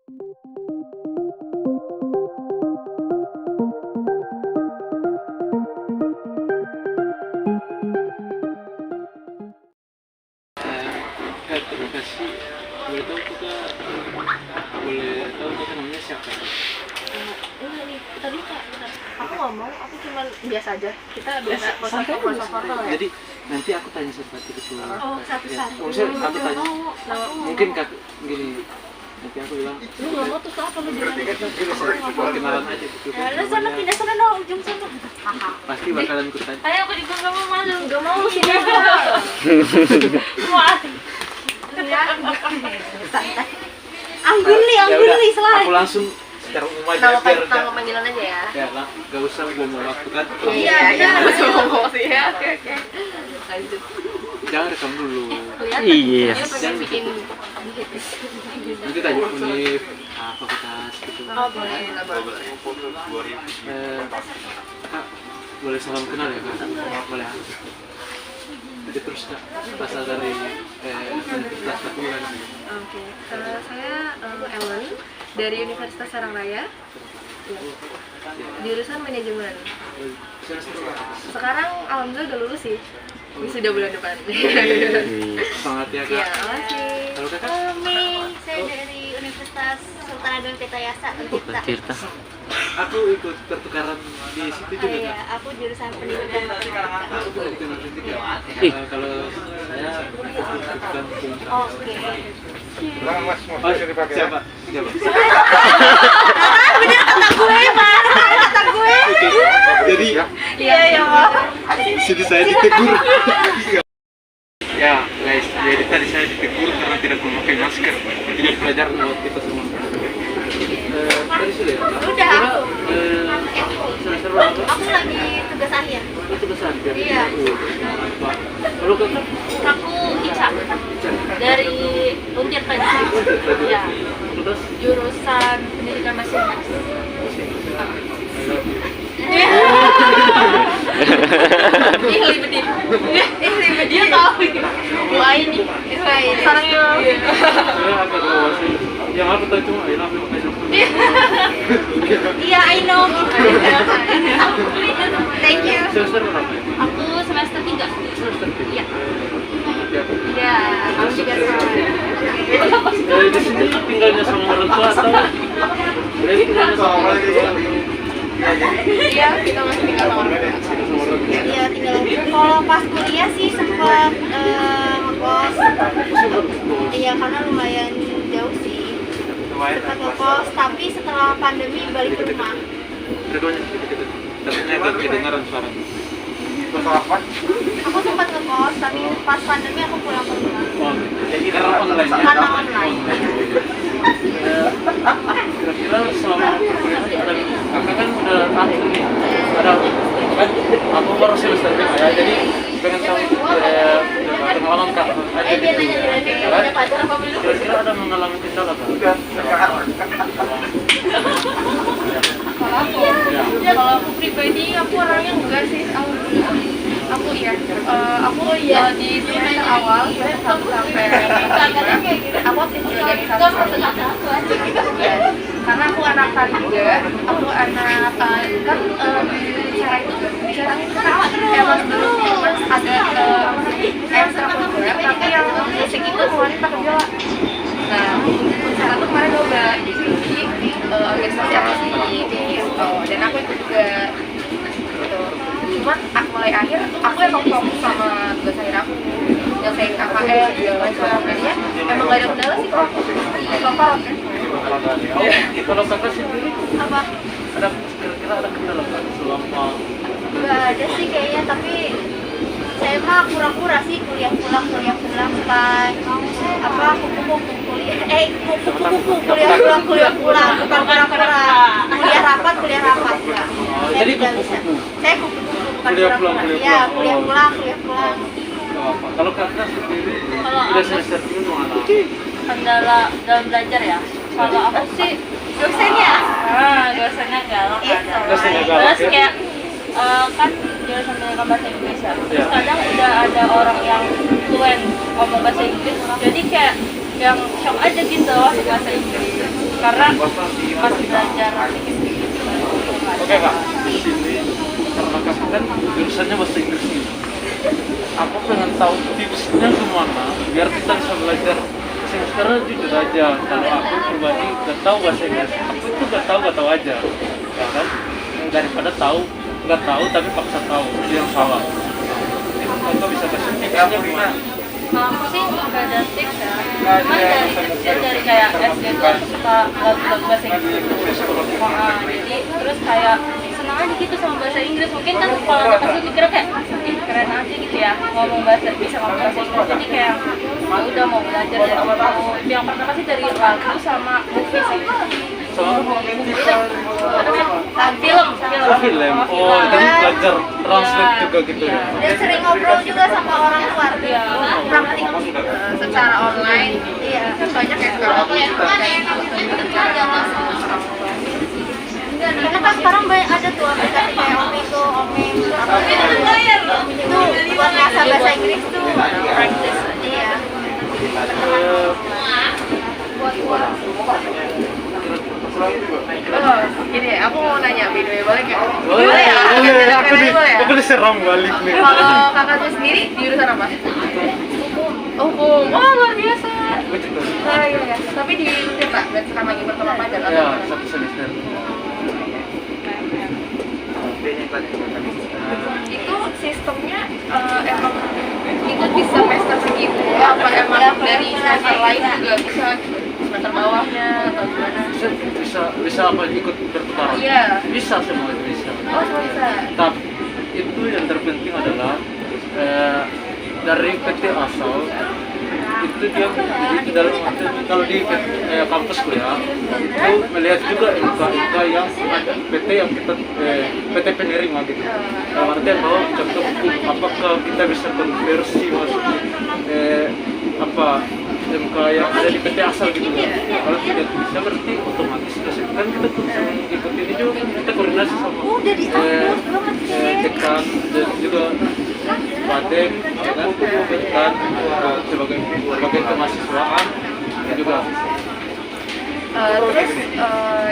Kak, terima kasih. Boleh tahu kita namanya siapa? Enggak nih, tadi Kak, bentar. Aku nggak mau, aku cuma biasa aja. Kita biasa Santai aja. foto-foto ya. Jadi nanti aku tanya satu-satu gitu. Oh, satu-satu. Aku tanya. Mungkin Kak gini. Nanti aku bilang. Lu nggak mau tuh Kak, kalau bilang gitu. Kenalan aja gitu. Lu sana pindah sana dong, ujung sana. Haha. Pasti bakalan kutanya. Ayo aku juga nggak mau malu, nggak mau sini. Wah. Ya, santai. Angguli, selain. Aku langsung secara umum aja Nama panggilan aja ya. Ya lah, gak usah buang waktu kan. Iya, harus ngomong sih ya. Oke. Lanjut. Jangan rekam dulu. Iya. Dia pengen bikin Nanti tanya univ, fakultas gitu. Oh, boleh. Kak, boleh salam kenal ya Kak? Boleh. Jadi terus Kak, berasal dari Universitas Fakultas. Oke. Saya Ellen dari Universitas Sarangraya. Jurusan manajemen. Sekarang alhamdulillah udah lulus sih. Wisuda bulan depan. Semangat ya Kak. Iya, makasih. Kalau Kakak? Saya dari Universitas Sultan Agung Tirtayasa Untirta. Aku ikut pertukaran di situ juga Iya, Kak. aku jurusan pendidikan matematika. Aku juga ikut matematika. Kalau saya ikutkan Oke. Siapa? Bener kata gue, Pak. Kata gue. Jadi Iya, Pak. sini saya ditegur. Ya guys, jadi tadi saya ditegur karena tidak memakai masker. Ini pelajaran buat kita semua. Tadi sudah ya? Udah, aku. Semester berapa? Aku lagi tugas akhir. Itu besar. Iya. Kalau Kakak? Aku Ica dari Untirta. Iya. Terus? Jurusan pendidikan masinis. Ribet dia tahu ini. Sarang Saya agak bawah sih. Yang aku tahu cuma I love you. Iya, I know. Thank you. Semester berapa? Aku semester 3. Semester 3. Iya. Ya. Iya, aku juga sama. Di sini tinggalnya sama orang tua atau? Tinggalnya sama orang tua. Iya, kita masih tinggal sama orang tua. Iya, tinggal. Kalau pas kuliah sih sempat ngekos. Iya, karena lumayan jauh sih. Sempat ngekos, tapi setelah pandemi balik ke rumah. Redonya sedikit. Tapi agak kedengaran suara. Aku sempat ngekos, tapi pas pandemi aku pulang ke rumah. Oh, jadi karena online ya? Karena online. Kira-kira selama kuliah ada kakak kan udah akhir nih, ada kan aku baru semester 5 ya, jadi pengen tahu pengalaman kak aja gitu kan? Kira-kira ada mengalami kendala kan? Kalau aku pribadi, aku orangnya enggak sih. Aku di semester awal sampai aku aktif di organisasi karena aku anak tari juga, aku anak kan bicara itu emang dulu mas ada ekstrakurikuler tapi yang musik itu wanita kerja. Nah, bicara tuh kemarin lomba di organisasi apa sih gitu, dan aku ikut juga gitu. Cuman mulai akhir aku emang fokus sama tugas akhir aku yang kayak KKN segala macam, jadinya emang gak ada kendala sih kalau aku total. Kalau kakak sendiri Apa? ada kira-kira ada kendala nggak selama? Nggak ada sih kayaknya, tapi saya mah kura-kura sih kuliah pulang apa kupu-kupu kuliah pulang bukan kura-kura, kuliah rapat enggak. Jadi Saya bisa. kupu-kupu. Saya kupu-kupu bukan Kuliah pulang, kura-kura. kuliah Ya, pulang. kuliah pulang. Kalau kakak sendiri Kalau udah aku semester 3 gimana? kendala dalam belajar ya. Kalau aku sih Dosennya dosennya galak kan. Dosennya galak, Terus ya? kayak kan jurusan pendidikan bahasa Inggris ya. Terus Ya. kadang udah ada orang yang fluent ngomong bahasa Inggris, jadi kayak yang shock aja gitu bahasa Inggris. karena pas belajar Oke kak, di sini karena kakak kan jurusannya bahasa Inggris nih. Aku pengen tahu tipsnya gimana biar kita bisa belajar bahasa Inggris, karena jujur aja kalau aku pribadi gak tahu bahasa Inggris, aku itu gak tahu aja, ya kan? Daripada nggak tahu tapi paksa tahu itu yang salah. Kakak bisa kasih tipsnya gimana? kalau aku sih nggak ada tips ya, cuman dari kayak SD tuh suka lagu-lagu bahasa Inggris gitu. Jadi terus kayak senang aja gitu sama bahasa Inggris. Mungkin kan kalau anak kecil dikira kayak keren aja gitu ya bisa ngomong bahasa Inggris. Jadi kayak udah mau belajar dari yang pertama sih dari lagu sama movie sih. Film. Oh, dan belajar translate juga gitu ya. Dan sering ngobrol juga sama orang luar. Iya. Praktik secara online. Iya. Banyak ya sekarang. Karena kan sekarang banyak ada tuh aplikasi kayak Omigo, Omeng, itu buat ngasah bahasa Inggris tuh. Practice. Iya. Oh, gini, aku mau nanya, BDW boleh nggak? Boleh, ya? aku diserang balik nih. Kalau kakaknya sendiri di jurusan apa? Hukum. Wah, luar biasa. Oh, iya. Tapi di Tirta, dan sekarang lagi bertemu pelajar atau Ya, gimana? satu semester. Itu sistemnya emang ikut di semester segitu apa emang dari semester lain juga bisa semester bawahnya atau gimana? Bisa apa ikut berputaran? Iya. Bisa, semua itu bisa. Oh, semua bisa. Tapi itu yang terpenting adalah dari PT asal itu dia itu dalam kalau di kampusku ya itu melihat juga MK yang ada PT yang kita PT penerima gitu. Artinya bahwa contoh apakah kita bisa konversi masuk apa MK yang ada di PT asal gitu kan. Kalau tidak bisa berarti otomatis kan kita ikut ini juga kita koordinasi sama dekan dan juga Padem kan sebagai kemahasiswaan juga. Terus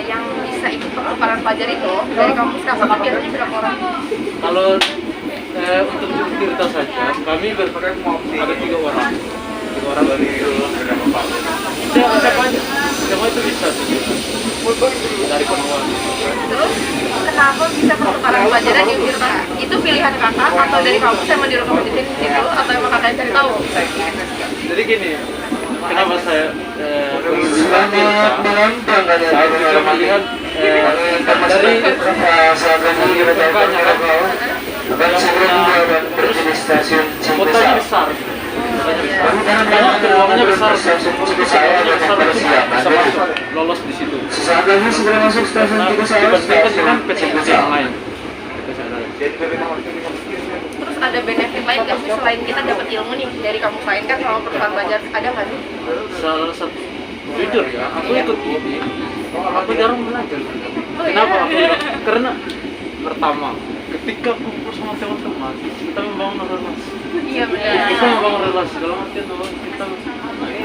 yang bisa ikut pertukaran pelajar itu dari kampus kakak biasanya berapa orang? Kalau untuk Tirta saja kami ada 3 orang. 3 orang dari siapa itu bisa dari penawar. Terus kenapa bisa pertukaran pelajaran di Tirta? Itu pilihan kakak atau dari kampus yang mendirikan kompetisi itu atau emang kakak yang cari tahu? Jadi gini, kenapa saya saya juga melihat dari kakaknya kan kotanya besar. Karena peluangnya besar, bisa masuk lolos di situ. Sesaatnya segera masuk stasiun Nah, 3 dibandingkan dengan PT yang lain. Terus ada benefit lain nggak sih selain kita dapat ilmu nih dari kampus lain kan sama pertukaran pelajar ada nggak sih? Salah satu jujur ya, aku ikut ini, aku jarang belajar. Kenapa aku? Karena pertama, ketika kumpul sama teman-teman, kita membangun relasi. Iya benar. Kita membangun relasi dalam artian bahwa kita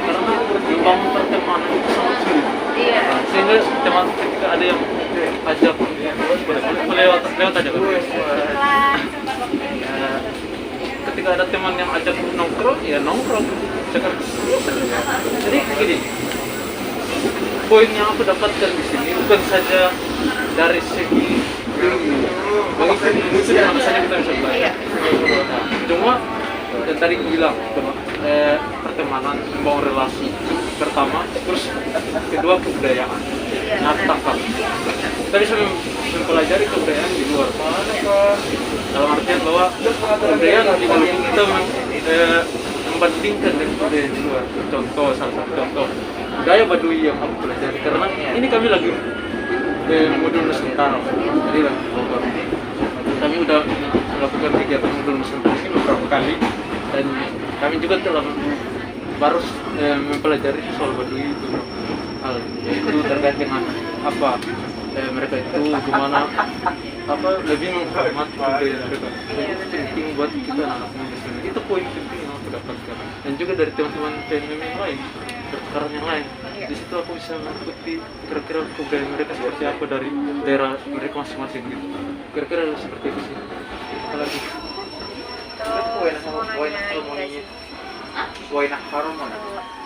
karena membangun pertemanan itu sangat sulit. Iya. Sehingga teman ketika ada yang ajak lewat aja kan. Ketika ada teman yang ajak nongkrong, ya nongkrong. Jadi gini, poin yang aku dapatkan di sini bukan saja dari segi bagi itu dengan saja kita bisa belajar. Cuma yang tadi aku bilang pertemanan, membangun relasi pertama, terus kedua kebudayaan. Nyatakan kita bisa mempelajari kebudayaan di luar. Dalam artian bahwa kebudayaan di Maluku kita membandingkan dengan budaya di luar. Contoh, salah satu contoh budaya Baduy yang aku pelajari karena ini kami lagi modul Nusantara, jadi lagi Bogor. Kami udah melakukan kegiatan modul Nusantara ini beberapa kali dan kami juga telah baru mempelajari soal Baduy itu. Hal itu terkait dengan apa mereka itu gimana apa lebih menghormati budaya mereka. Itu penting buat kita anak-anak di sini. Itu poin penting yang aku dapatkan dan juga dari teman-teman PNM yang lain. pertukaran yang lain. Di situ aku bisa mengikuti kira-kira kebudayaan mereka seperti apa dari daerah mereka masing-masing gitu. Kira-kira seperti itu sih. Apalagi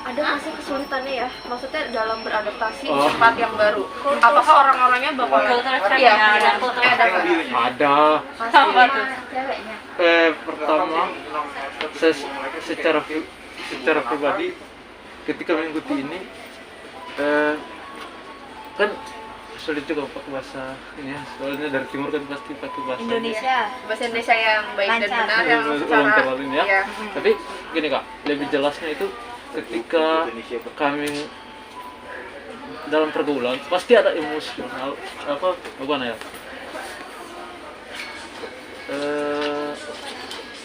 ada nggak sih kesulitannya ya? Maksudnya dalam beradaptasi di tempat yang baru. Apakah orang-orangnya bakal iya, ada. Pertama, saya secara pribadi ketika mengikuti ini kan sulit juga pakai bahasa ini ya, soalnya dari timur kan pasti pakai bahasa bahasa Indonesia yang baik dan Lancar. benar yang secara ya. iya. Tapi gini Kak, lebih jelasnya itu ketika kami dalam pergaulan pasti ada emosional apa bagaimana ya?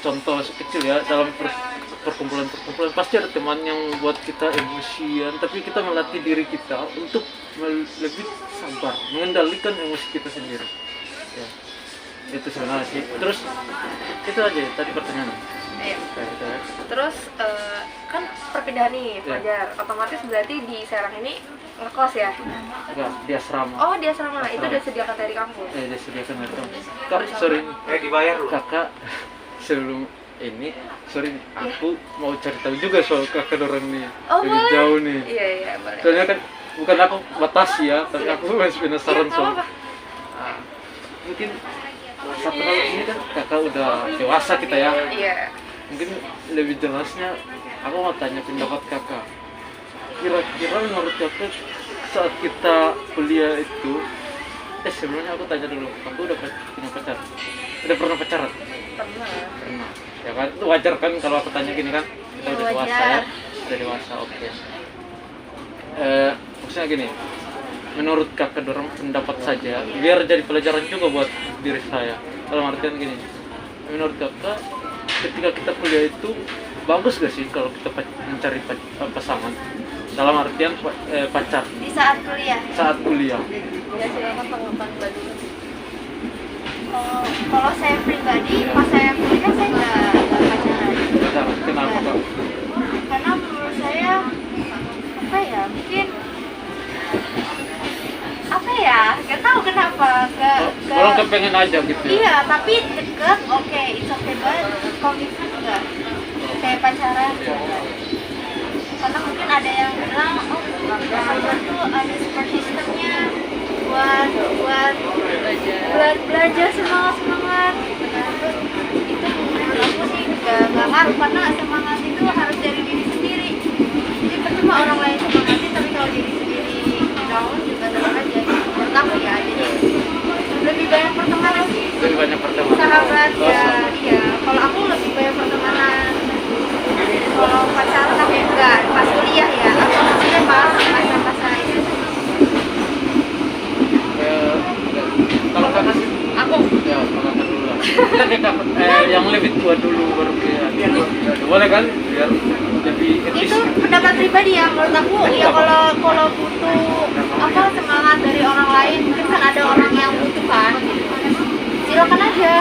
Contoh kecil ya, dalam perkumpulan pasti ada teman yang buat kita emosian, tapi kita melatih diri kita untuk lebih sabar, mengendalikan emosi kita sendiri ya, itu sebenarnya sih. Terus itu aja tadi pertanyaan. Iya. Gitu ya. Terus kan perpindahan nih pelajar, otomatis berarti di Serang ini ngekos ya? Enggak, di asrama. Oh di asrama, itu udah disediakan dari kampus? Disediakan dari kampus. Kak, sorry, dibayar lu. kakak sebelum ini, sorry, aku mau cari tahu juga soal kakak dorong nih, Oh, lebih boleh. jauh nih. Iya boleh. Soalnya kan bukan aku batasi ya, tapi aku masih penasaran Iya, soal. apa-apa. Mungkin satu hal ini kan kakak udah dewasa kita ya. Iya. Mungkin lebih jelasnya, aku mau tanya pendapat kakak. Kira-kira menurut kakak saat kita kuliah itu, sebelumnya aku tanya dulu, aku udah punya pacar? Udah pernah pacaran? Pernah. Ya kan, itu wajar kan kalau aku tanya gini kan, kita udah dewasa ya, udah dewasa, oke. Maksudnya gini, menurut kakak dorong pendapat saja, biar jadi pelajaran juga buat diri saya. Dalam artian gini, menurut kakak ketika kita kuliah itu bagus gak sih kalau kita mencari pasangan? Dalam artian pacar di saat kuliah. saat kuliah. Ya silakan tanggapan Mbak dulu. Kalau saya pribadi pas saya kuliah saya nggak pacaran. Pacaran, kenapa kak? Karena menurut saya apa ya, mungkin apa ya, nggak tahu kenapa Orang kepengen aja gitu ya? iya, tapi deket oke, it's okay, banget komitmen enggak kayak pacaran enggak. Karena mungkin ada yang bilang pacaran tuh ada support systemnya buat belajar semangat terus itu menurut aku sih nggak ngaruh, karena semangat itu harus dari diri sendiri. Jadi percuma orang lain semangatin tapi kalau diri sendiri down juga tetap aja menurut aku ya. Jadi lebih banyak pertemanan sih, Lebih banyak pertemanan. sahabat ya. Iya, kalau aku lebih banyak pertemanan. Kalau pacaran aku enggak pas kuliah ya, atau maksudnya pas masa-masa itu. Kalau kakak sih, Aku ya kalau kakak dulu lah. Kita kayak yang lebih tua dulu baru kayak boleh kan? Biar lebih etis. Itu pendapat pribadi ya, menurut aku ya kalau butuh apa semangat dari orang lain, mungkin kan ada orang yang butuh kan, silakan aja.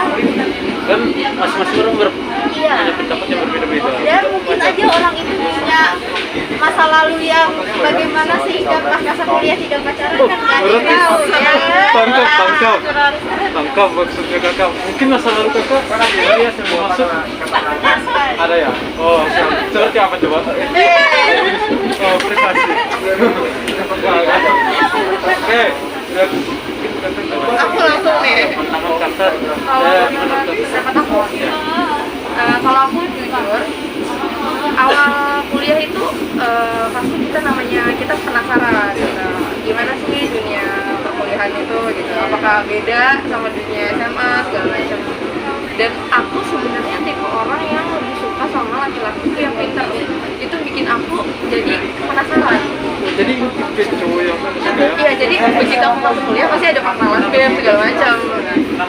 Kan masing-masing orang Iya. punya pendapat yang berbeda-beda. Dan mungkin aja orang itu punya masa lalu yang bagaimana sehingga pas masa kuliah tidak pacaran, kan nggak ada yang tahu ya. Tangkap maksudnya kakak. Mungkin masa lalu kakak ya sebelum masuk Benar sekali. ada ya. Oh, seperti apa coba? Oh, prestasi. Oke. aku langsung nih. Menurut kakak, Pendapat aku. Kalau aku jujur, awal kuliah itu pasti kita namanya kita penasaran gitu. Gimana sih dunia perkuliahan itu gitu. Apakah beda sama dunia SMA segala macam. Dan aku sebenarnya tipe orang yang lebih suka sama laki-laki itu yang pintar. Itu bikin aku jadi penasaran. jadi tipe cowok yang suka ya? Iya, jadi begitu aku masuk kuliah pasti ada kenalan BEM segala macam.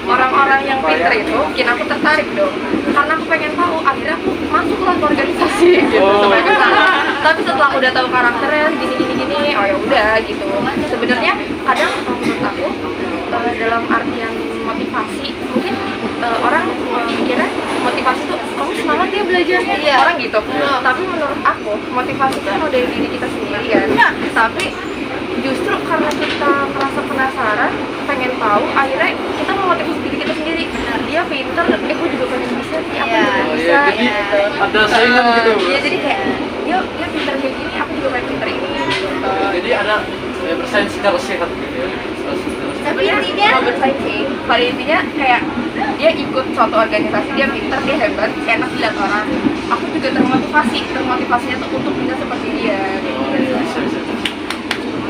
Orang-orang yang pintar itu bikin aku tertarik dong. Karena aku pengen tahu, akhirnya aku masuklah ke organisasi gitu sampai ke sana. Tapi setelah udah tahu karakternya gini, oh ya udah gitu. Sebenarnya kadang menurut aku dalam artian motivasi, mungkin orang mikirnya motivasi itu kamu semangat dia belajarnya, orang gitu. Tapi menurut aku motivasi itu emang dari diri kita sendiri kan. Tapi justru karena kita merasa penasaran, pengen tahu, akhirnya kita memotivasi diri kita sendiri. Dia pinter, gue juga pengen bisa nih, aku juga bisa. Jadi ada saingan gitu. Iya, jadi kayak dia pinter kayak gini, aku juga pengen pinter ini. Jadi ada bersaing secara sehat gitu ya. Tapi intinya bersaing sih. Pada intinya kayak dia ikut suatu organisasi, dia pinter, dia hebat, enak dilihat orang. Aku juga termotivasinya tuh untuk bisa seperti dia.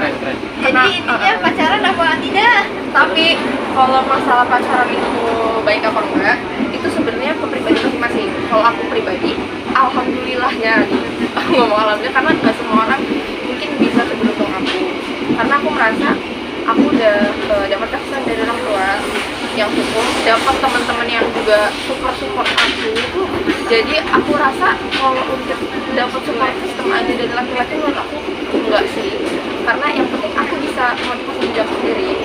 Keren. jadi intinya pacaran apa tidak? Tapi kalau masalah pacaran itu baik apa enggak, itu sebenarnya ke pribadi masing-masing. Kalau aku pribadi, alhamdulillahnya ngomong alhamdulillah karena nggak semua orang mungkin bisa seberuntung aku. Karena aku merasa aku udah dapat kasih dari orang tua yang hukum, dapat teman-teman yang juga support aku. Jadi aku rasa kalau untuk dapat support system aja dari laki-laki menurut aku enggak sih. Karena yang penting aku bisa motivasi diri aku sendiri.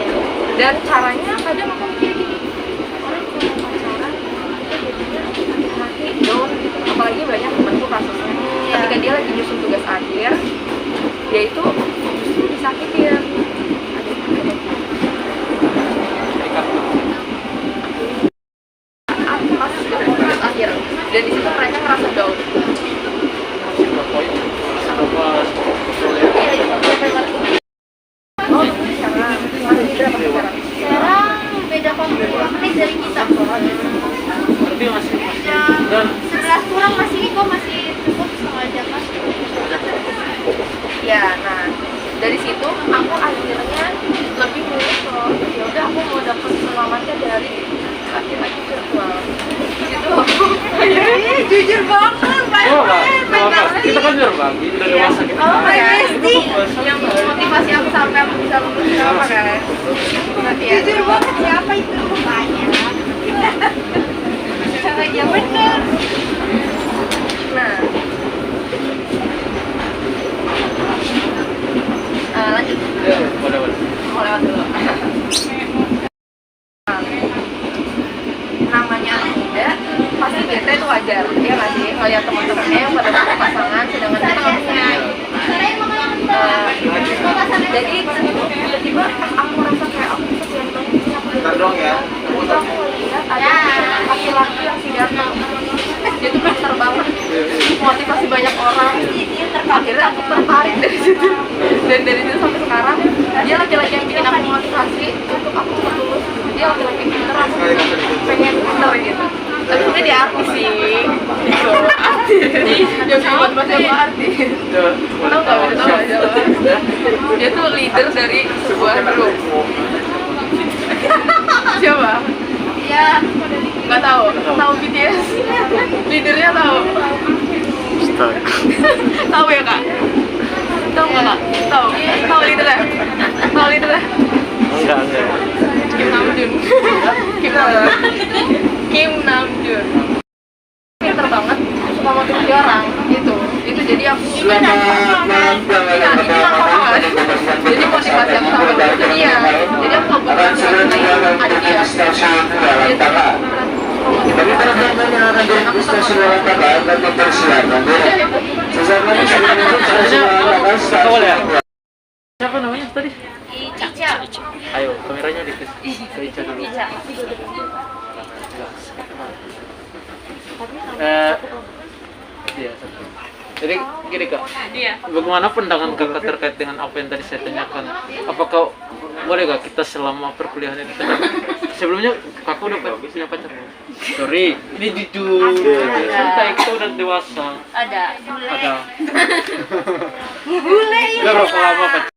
Dan caranya kadang aku kayak gini, orang kalau pacaran itu jadinya mati down. Apalagi banyak temanku kasusnya ketika dia lagi nyusun tugas akhir, dia itu justru disakitin. Pas tugas akhir, dan di situ mereka ngerasa down. Oh, sekarang masih berapa sekarang? Sekarang beda 45 menit dari kita. Berarti masih Jam 11 kurang masih ini kok masih cukup setengah jam mas. Ya, nah dari situ aku akhirnya lebih milih kalau ya udah aku mau dapet selamatnya dari laki-laki virtual. Itu aku Jujur banget, baik Oh, banget. kita kan berbagi, udah dewasa kita. Oh, my bestie. yang motivasi aku sampai aku bisa lulus apa kan? Berarti ya. Jujur banget siapa itu mukanya? Sengaja bener. Nah, lanjut. Ya, boleh. Mau lewat dulu. Namanya anak muda pasti bete itu wajar, ya nggak sih? Ngeliat teman-temannya yang pada punya pasangan, sedangkan kita nggak punya. Jadi tiba-tiba aku merasa kayak aku kesian banget sih aku ya. itu aku lihat ada laki-laki yang si ganteng, dia tuh pinter banget, motivasi banyak orang. Akhirnya aku tertarik dari situ, dan dari situ sampai sekarang dia laki-laki yang bikin aku motivasi untuk aku lulus. Dia laki-laki yang pinter, aku pengen pinter gitu. Tapi sebenarnya dia artis sih, gitu. Artis yang bikin motivasi aku artis. Tahu nggak? Tahu nggak siapa? Dia tuh leader dari sebuah grup. Siapa? Iya. Nggak tahu. Tahu BTS? Leadernya tahu. Tahu ya kak? Tahu nggak kak? Tahu? Tahu leadernya? Tahu leadernya? Enggak. Kim Namjoon. Kim Namjoon. Pinter banget, suka motivasi orang gitu. Itu jadi aku gimana? Iya, ini langkah. Jadi motivasi aku sampai dulu dia. Jadi aku nggak butuh motivasi ada dia. Gitu. Kami telah mengenalkan di stasiun Walantakan dan mempersilakan sesaat lagi sebelum masuk stasiun Walantakan Boleh ya? Siapa namanya tadi? Ica. Ayo, kameranya dikit ke Ica dulu. Iya, satu. Jadi gini kak, bagaimana pandangan kakak terkait dengan apa yang tadi saya tanyakan? Apakah boleh gak kita selama perkuliahan ini sebelumnya kakak udah punya pacar? Sorry, ini jujur. Santai, kita udah dewasa. Ada. Bule ya. Udah berapa lama pacar?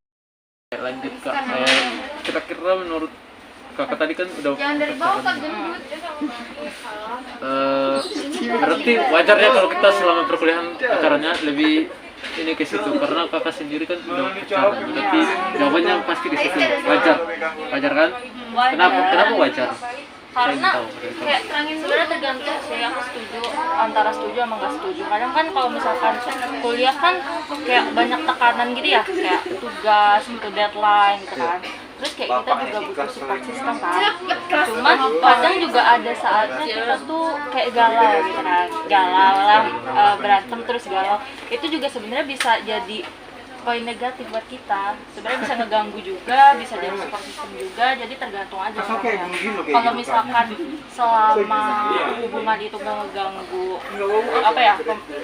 Lanjut kak, kira-kira menurut kakak tadi kan udah Jangan dari bawah kak gendut. berarti wajarnya kalau kita selama perkuliahan pacarannya lebih ini ke situ karena kakak sendiri kan udah pacaran, berarti jawabannya pasti di situ wajar kan? Kenapa wajar? Karena kayak sebenarnya tergantung sih, aku setuju antara setuju sama nggak setuju. Kadang kan kalau misalkan kuliah kan kayak banyak tekanan gitu ya, kayak tugas gitu, deadline gitu kan. terus kayak kita juga butuh support system kan. Cuman kadang juga ada saatnya kita tuh kayak galau gitu kan, galau lah, berantem terus galau, itu juga sebenarnya bisa jadi poin negatif buat kita, sebenarnya bisa ngeganggu juga, bisa jadi support system juga, jadi tergantung aja sebenarnya. Kalau misalkan selama hubungan itu gak ngeganggu apa ya,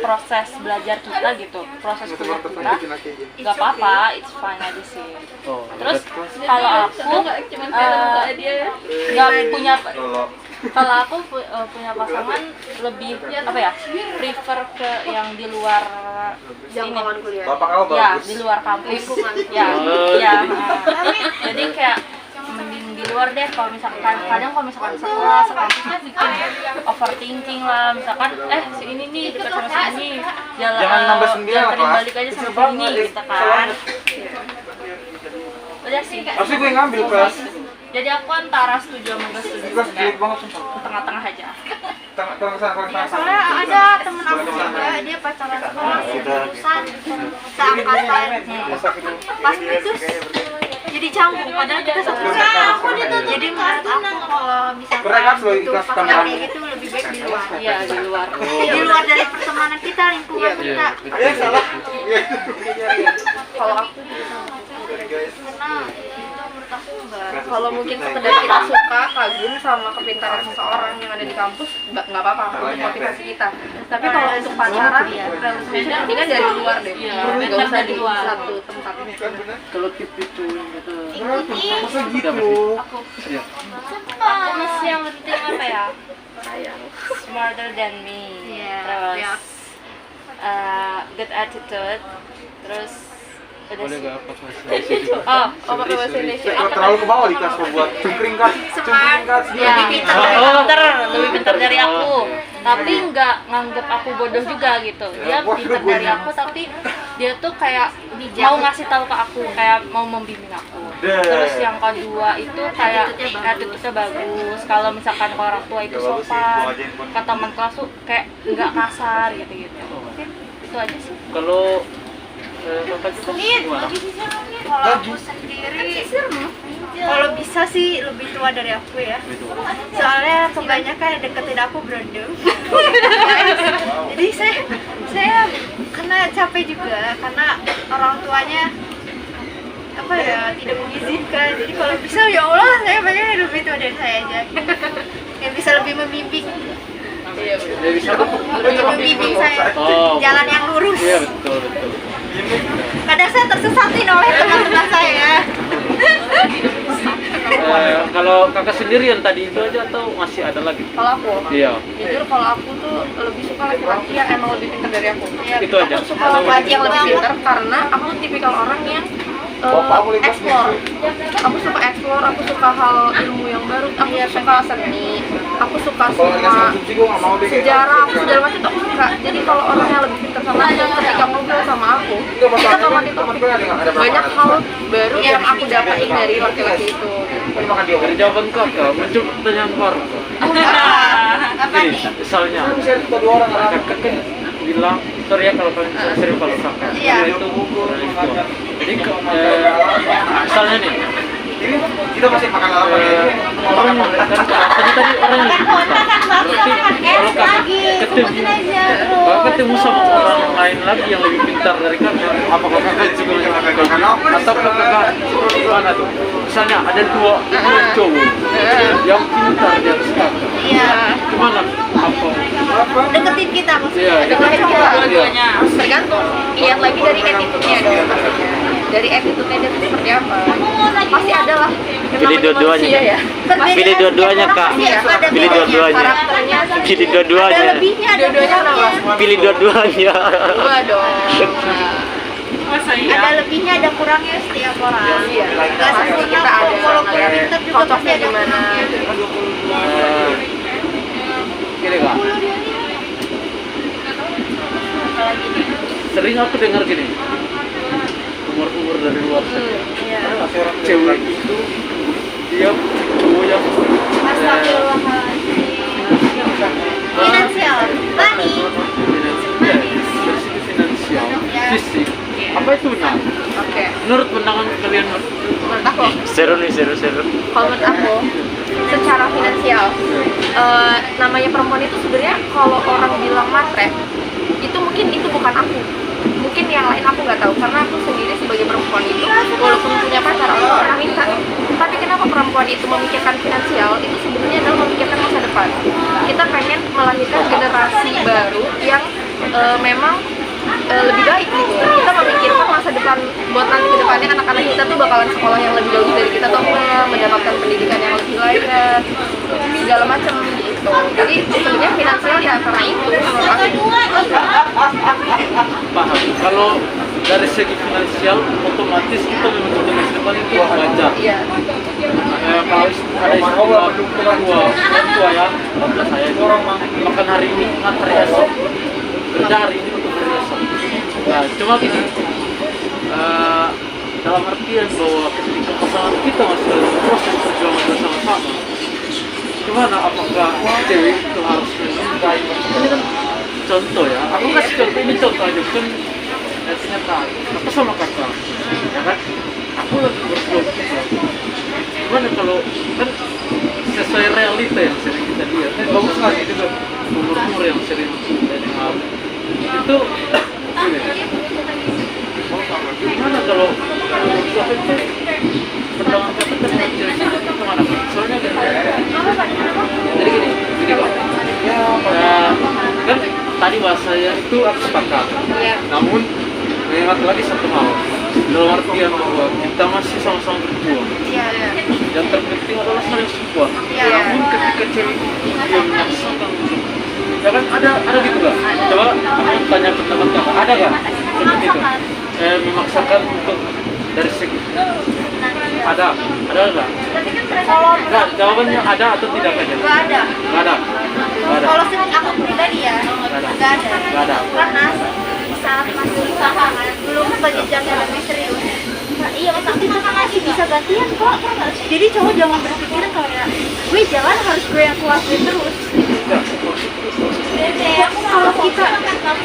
proses belajar kita gitu, proses kuliah kita, gak apa-apa, it's fine aja sih. Terus kalau aku nggak punya, kalau aku punya pasangan lebih apa ya, prefer ke yang di luar Jangkauan kuliah. Bapak kamu ya, bagus. di luar kampus ya, jadi kayak mending di luar deh. Kalau misalkan kadang kalau misalkan sekolah sekampusnya bikin overthinking lah, misalkan si ini nih dekat sama si ini, Jangan nambah 9 lah, terim kelas. balik aja sama si ini gitu kan. Udah sih, Harusnya gue ngambil kelas. jadi aku antara setuju sama gak setuju, Kelas jelek banget sumpah. tengah-tengah aja. Tengah sana. Soalnya ada temen aku juga, dia pacaran sekolah jurusan seangkatan, pas putus jadi canggung, padahal kita satu sekolah. Jadi menurut aku kalau misalkan itu pasangan kayak gitu lebih baik di luar. Iya, di luar. Di luar dari pertemanan kita, lingkungan kita. Salah. Kalau aku Karena itu menurut aku enggak. kalau mungkin sekedar kita suka, kagum sama kepintaran seseorang yang ada di kampus, nggak apa-apa, untuk motivasi kita. Tapi kalau untuk pacaran, mendingan dari luar deh, nggak usah di satu tempat. Kalau tip itu gitu. Ikuti. Masa gitu? Aku masih yang penting apa ya? Smarter than me. Iya. Terus good attitude. Terus udah Boleh sih. gak apa sih? Oh, pakai bahasa Indonesia. Kalau terlalu ke bawah dikasih buat cungkring kan? Smart. Ya, lebih pintar dari aku. Oh. Tapi nggak nganggep aku bodoh juga gitu. Dia pintar dari aku, tapi dia tuh kayak mau ngasih tahu ke aku, kayak mau membimbing aku. Terus yang kedua itu kayak attitude-nya bagus. Kalau misalkan ke orang tua itu sopan, ke teman kelas tuh kayak nggak kasar gitu-gitu. Mungkin itu aja sih. Kalau Bapak juga gimana? Kalau aku sendiri, kalau bisa sih lebih tua dari aku ya. Soalnya kebanyakan yang deketin aku berondong. Jadi saya kena capek juga karena orang tuanya apa ya, tidak mengizinkan. Jadi kalau bisa ya Allah, saya pengen yang lebih tua dari saya aja. Yang bisa lebih membimbing. Lebih membimbing saya jalan yang lurus. Iya betul. Kadang saya tersesatin oleh teman-teman saya. Kalau kakak sendirian tadi itu aja atau masih ada lagi? Kalau aku, Iya. jujur kalau aku tuh lebih suka laki-laki yang emang lebih pintar dari aku. Itu aja. Aku suka laki-laki yang lebih pintar karena aku tipikal orang yang explore. Aku suka explore, aku suka hal ilmu yang baru, aku suka seni, aku suka semua sejarah, aku segala macam tuh aku suka. Jadi kalau orang yang lebih pintar sama aku, ketika ngobrol sama aku, kita otomatis banyak hal baru yang aku dapatin dari laki-laki itu. Dari jawaban kakak muncul pertanyaan baru. Apa Ini, nih? misalnya kakak kan bilang, sorry ya kalau kalian sering kalau kakak Iya. itu jadi misalnya nih Kita masih makan lama ya. orang kan tadi orang yang berarti kalau kakak ketemu sama orang lain lagi yang lebih pintar dari kakak, apakah kakak juga melakukan atau kakak gimana tuh? Misalnya ada dua cowok yang pintar di atas kakak, Iya. gimana? Apa? Deketin kita maksudnya. Iya. Deketin kita. Dua-duanya. Tergantung, lihat lagi dari attitude-nya dong. Dari attitude-nya dia seperti apa. Pasti ada lah. Pilih dua-duanya. Ya. Pilih dua-duanya, Kak. Pilih dua-duanya. Karakternya Pilih Ada dua-duanya. lebihnya, ada dua-duanya kurangnya. kenapa? Pilih dua-duanya. Dua dong. Masa Ada lebihnya, ada kurangnya setiap orang. Iya. Gak Pasti sempurna kita kok. ada Kalau kita pintar juga pasti cocoknya ada gimana. kurangnya. Gini kak, sering aku dengar gini, umur dari luar sana. Cewek itu dia cowok yang Finansial, money. dari segi finansial, fisik, apa itu nah? Oke. Menurut pandangan kalian menurut aku Seru nih, seru. kalau menurut aku secara finansial namanya perempuan itu sebenarnya kalau orang bilang matre itu mungkin itu bukan aku, mungkin yang lain aku nggak tahu, karena aku sendiri sebagai perempuan itu walaupun punya pacar aku nggak pernah minta. Tapi kenapa perempuan itu memikirkan finansial itu sebenarnya adalah memikirkan masa depan. Kita pengen melahirkan generasi baru yang memang lebih baik gitu. Kita memikirkan masa depan buat nanti ke depannya anak-anak kita tuh bakalan sekolah yang lebih bagus dari kita, atau mendapatkan pendidikan yang lebih layak, segala macam gitu. Jadi sebenarnya finansial ya karena itu menurut aku. Paham. Kalau dari segi finansial otomatis kita memang untuk masa depan itu wajar. Iya. Kalau ada istilah orang tua ya, apalagi saya itu makan hari ini ngantar esok, kerja hari ini untuk kerja esok. Nah, cuma gini, dalam artian bahwa ketika pasangan kita masih dalam proses perjuangan bersama-sama, gimana apakah cewek itu harus mencintai? Ini kan contoh ya, aku kasih contoh, ini contoh aja, bukan ternyata aku sama kakak, ya kan? Aku lagi berjuang juga. Gimana kalau kan sesuai realita yang sering kita lihat, bagus sekali itu kan umur-umur yang sering jadi hal itu gini. Gimana kalau suatu itu pandangan kata kan cewek itu kemana kan? Soalnya kan jadi gini Pak. Kan tadi bahasanya itu aku sepakat. Namun mengingat lagi satu hal, dalam artian bahwa kita masih sama-sama berjuang. Yang terpenting adalah saling support. Namun ketika cewek dia memaksakan untuk, ya kan ada gitu nggak? Coba aku tanya pendapat kakak, ada nggak seperti itu? Memaksakan untuk dari segi ada nggak? Nggak, jawabannya ada atau tidak aja? Nggak ada. Nggak ada. Kalau sering aku pribadi ya, nggak ada. Karena saat masih pasangan belum ke jenjang yang lebih serius. Nah, iya, tapi masih bisa gantian kok. Jadi cowok jangan berpikir kayak gue jalan harus gue yang kuatin terus. Kalau kita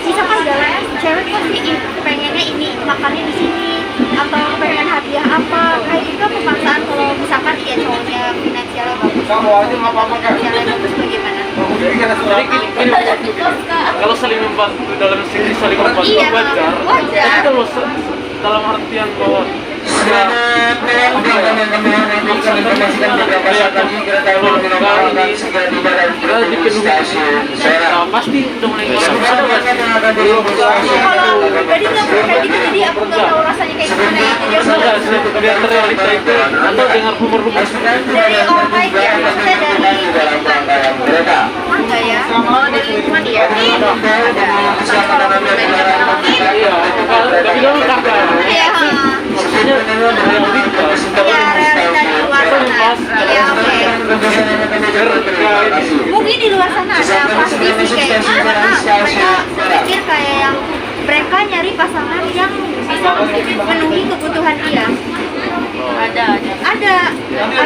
misalkan jalan, cewek pasti pengennya ini makannya di sini atau pengen hadiah apa, kayak itu pemaksaan. Kalau misalkan dia cowoknya finansialnya bagus, finansialnya bagus bagaimana? Jadi gini, kalau saling membantu dalam segi saling membantu Iya, wajar. wajar. Tapi kalau dalam artian bahwa pasti udah mulai Kalau pribadi nggak pernah kayak gitu, jadi aku nggak tahu rasanya kayak gimana ya. Jadi aku biar realita itu atau dengar rumor-rumor dari orang baik ya, maksudnya dari mana ya? Kalau dari lingkungan ya ada. Tapi kalau pribadi iya itu kan nggak bilang kakak Iya, maksudnya realita ya realita di luar sana. Ya oke. Mungkin di luar sana ada pasti sih kayak gitu, karena mereka mikir kayak yang mereka nyari pasangan yang bisa memenuhi kebutuhan dia. Ada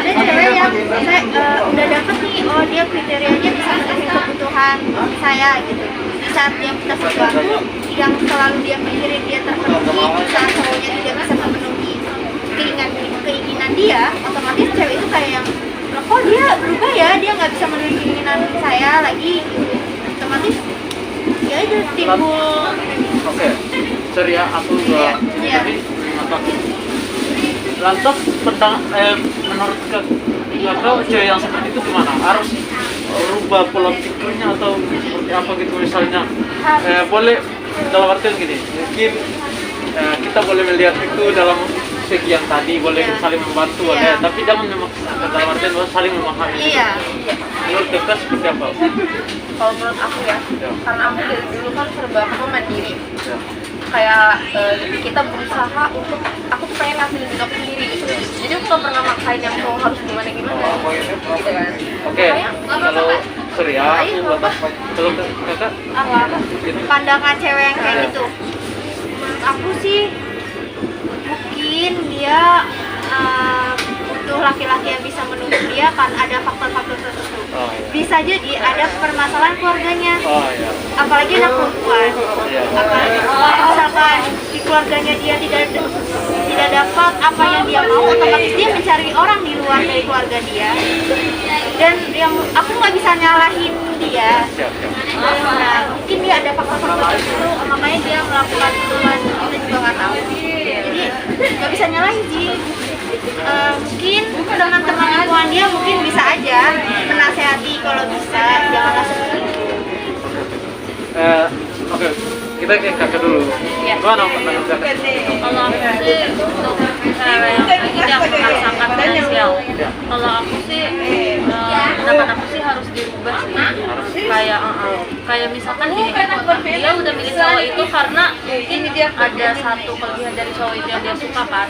cewek yang saya udah dapet nih, oh dia kriterianya bisa memenuhi kebutuhan saya gitu. Di saat dia minta sesuatu yang selalu dia pikirin dia terpenuhi, di saat cowoknya tidak bisa memenuhi keinginan dia, otomatis cewek itu kayak yang loh, kok dia berubah ya, dia nggak bisa memenuhi keinginan saya lagi gitu. Otomatis ya itu timbul. oke sorry ya aku juga Iya. tapi lantas menurut kakak cewek yang seperti itu gimana? Harus rubah pola pikirnya atau seperti apa gitu misalnya? Boleh dalam artian gini, mungkin kita boleh melihat itu dalam segi yang tadi boleh saling membantu Iya. tapi jangan memaksakan dalam artian bahwa saling memahami. Iya. Menurut kakak seperti apa? kalau menurut aku ya, karena aku dari dulu kan serba aku mandiri. Ya. Kayak kita berusaha untuk, aku tuh pengen ngasilin hidup aku sendiri gitu. Jadi aku gak pernah maksain yang cowok harus gimana gitu kan. Oke, kalau sorry ya, aku batas. Kalau kakak, Apa pandangan cewek yang kayak gitu? Menurut aku sih mungkin dia butuh laki-laki yang bisa mendukung dia, kan ada faktor-faktor tertentu. oh iya, Bisa jadi ada permasalahan keluarganya, oh iya, apalagi anak perempuan. iya. Apalagi kalau misalkan di keluarganya dia tidak tidak dapat apa yang dia mau, otomatis dia mencari orang di luar dari keluarga dia. Dan yang aku nggak bisa nyalahin dia. Nah, mungkin dia ada faktor-faktor itu, makanya dia melakukan itu, kita juga nggak tahu. Jadi nggak bisa nyalahin sih. Mungkin dengan teman lingkungan dia mungkin bisa aja menasehati kalau bisa, janganlah seperti itu. Oke, kita ke kakak dulu. Gimana pandangan kakak? Kalau aku sih untuk cara yang tidak memaksakan finansial. Kalau aku sih pendapat aku sih harus dirubah sih. Kayak misalkan gini, dia udah milih cowok itu karena mungkin ada satu kelebihan dari cowok itu yang dia suka kan.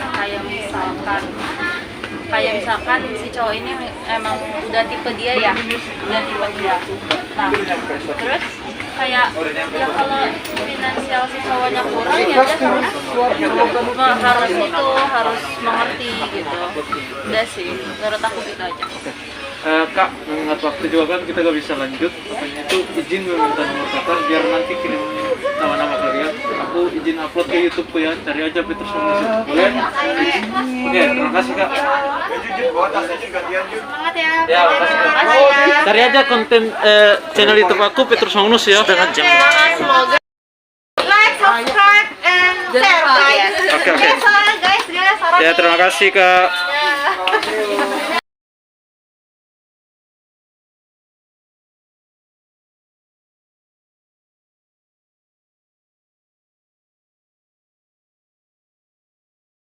Kayak misalkan si cowok ini emang udah tipe dia ya, udah tipe dia. Nah, terus kayak ya kalau finansial si cowoknya kurang ya dia harus mengerti gitu. Udah sih, menurut aku gitu aja. Kak, mengingat waktu juga kan kita gak bisa lanjut. Makanya itu izin meminta nomor kakak biar nanti kirim nama-nama kalian. Aku izin upload ke YouTube ya, cari aja Petrus Magnus. Boleh? Oke, terima kasih kak. Semangat ya. Ya, makasih kak. Cari aja konten channel YouTube aku Petrus Magnus ya. Setengah jam. Semoga like, subscribe, and share guys. Oke. Guys, Ya, terima kasih kak. Ya.